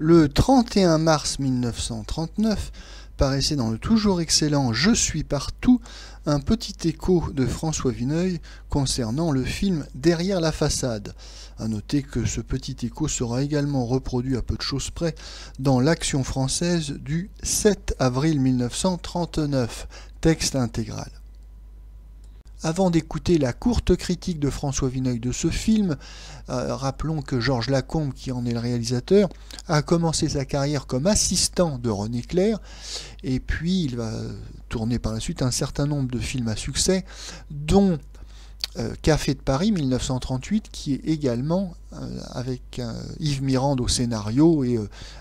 Le 31 mars 1939 paraissait dans le toujours excellent Je suis partout un petit écho de François Vineuil concernant le film Derrière la façade. À noter que ce petit écho sera également reproduit à peu de choses près dans l'Action française du 7 avril 1939, texte intégral. Avant d'écouter la courte critique de François Vineuil de ce film, rappelons que Georges Lacombe, qui en est le réalisateur, a commencé sa carrière comme assistant de René Clair, et puis il va tourner par la suite un certain nombre de films à succès, dont Café de Paris 1938, qui est également avec Yves Mirande au scénario et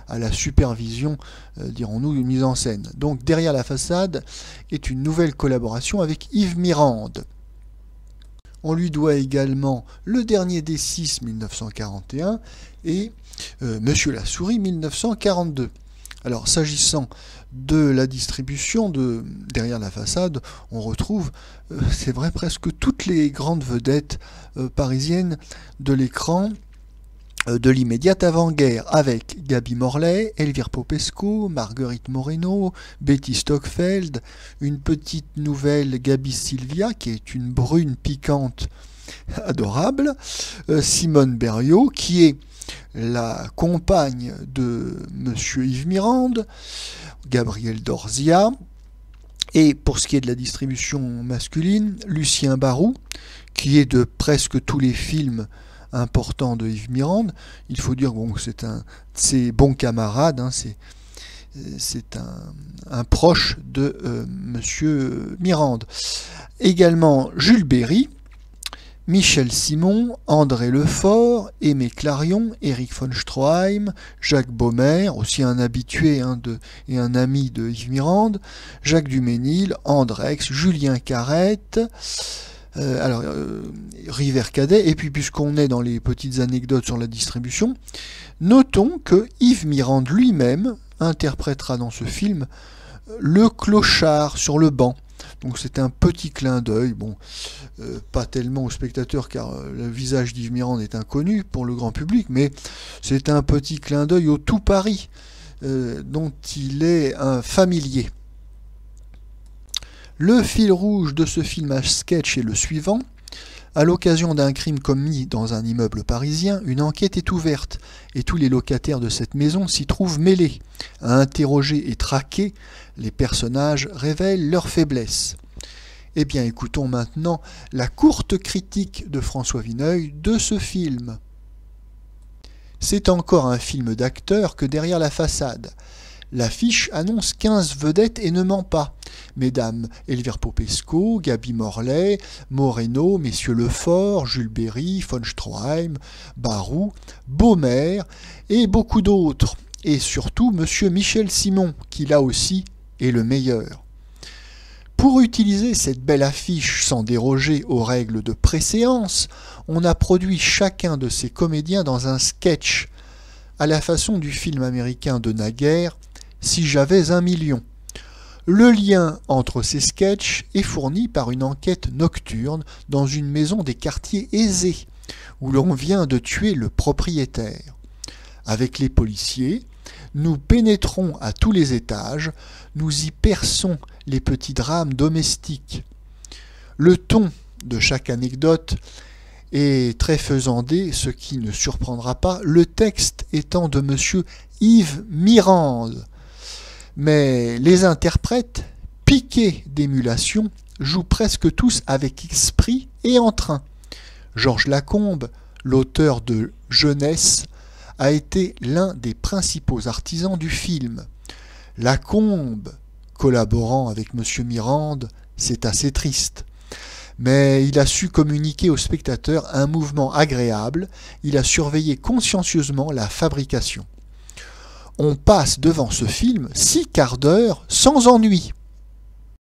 à la supervision, dirons-nous, de mise en scène. Donc Derrière la façade est une nouvelle collaboration avec Yves Mirande. On lui doit également Le Dernier des Six 1941 et Monsieur la Souris 1942. Alors s'agissant de la distribution de Derrière la façade, on retrouve, c'est vrai, presque toutes les grandes vedettes parisiennes de l'écran de l'immédiate avant-guerre, avec Gaby Morlet, Elvire Popesco, Marguerite Moreno, Betty Stockfeld, une petite nouvelle Gaby Sylvia, qui est une brune piquante adorable, Simone Berriot, qui est la compagne de Monsieur Yves Mirande, Gabriel Dorzia, et pour ce qui est de la distribution masculine, Lucien Barou, qui est de presque tous les films importants de Yves Mirande. Il faut dire bon, que c'est un de ses bons camarades, hein, c'est un proche de Monsieur Mirande. Également Jules Berry, Michel Simon, André Lefort, Aimé Clarion, Éric von Stroheim, Jacques Baumer, aussi un habitué et un ami de Yves Mirande, Jacques Duménil, Andrex, Julien Carrette, River Cadet, et puis puisqu'on est dans les petites anecdotes sur la distribution, notons que Yves Mirande lui-même interprétera dans ce film le clochard sur le banc. Donc c'est un petit clin d'œil, bon, pas tellement au spectateur car le visage d'Yves Mirande est inconnu pour le grand public, mais c'est un petit clin d'œil au Tout Paris, dont il est un familier. Le fil rouge de ce film à sketch est le suivant. À l'occasion d'un crime commis dans un immeuble parisien, une enquête est ouverte et tous les locataires de cette maison s'y trouvent mêlés. À interroger et traquer, les personnages révèlent leurs faiblesses. Eh bien, écoutons maintenant la courte critique de François Vineuil de ce film. C'est encore un film d'acteur que Derrière la façade. L'affiche annonce 15 vedettes et ne ment pas. Mesdames Elvire Popesco, Gaby Morlet, Moreno, Messieurs Lefort, Jules Berry, von Stroheim, Barou, Baumer et beaucoup d'autres. Et surtout Monsieur Michel Simon, qui là aussi est le meilleur. Pour utiliser cette belle affiche sans déroger aux règles de préséance, on a produit chacun de ces comédiens dans un sketch, à la façon du film américain de naguère, Si j'avais 1 million. Le lien entre ces sketchs est fourni par une enquête nocturne dans une maison des quartiers aisés, où l'on vient de tuer le propriétaire. Avec les policiers, nous pénétrons à tous les étages, nous y perçons les petits drames domestiques. Le ton de chaque anecdote est très faisandé, ce qui ne surprendra pas, le texte étant de Monsieur Yves Mirande. Mais les interprètes, piqués d'émulation, jouent presque tous avec esprit et entrain. Georges Lacombe, l'auteur de Jeunesse, a été l'un des principaux artisans du film. Lacombe, collaborant avec M. Mirande, c'est assez triste. Mais il a su communiquer au spectateur un mouvement agréable, il a surveillé consciencieusement la fabrication. On passe devant ce film 6 quarts d'heure sans ennui.